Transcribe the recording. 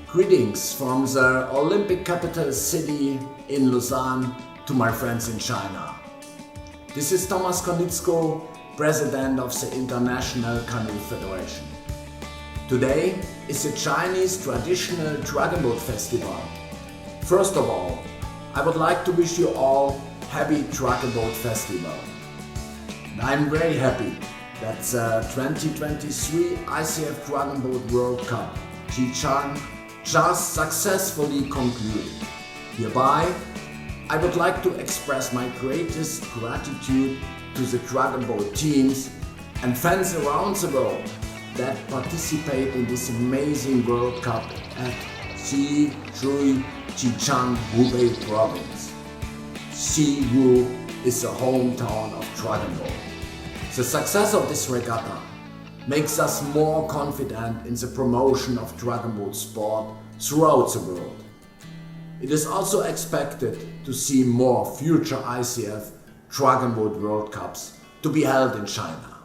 Greetings from the Olympic capital city in Lausanne to my friends in China. This is Konietzko, president of the International Canoe Fédération. Today is the Chinese traditional dragon boat festival. First of all, I would like to wish you all happy Dragon Boat Festival. And I'm very happy that the 2023 ICF Dragon Boat World Cup Yichang just successfully concluded. Hereby, I would like to express my greatest gratitude to the Dragon Boat teams and fans around the world that participate in this amazing World Cup at Yichang, Hubei province. Yichang is the hometown of Dragon Boat. The success of this regatta makes us more confident in the promotion of Dragon Boat sport throughout the world. It is also expected to see more future ICF Dragon Boat World Cups to be held in China.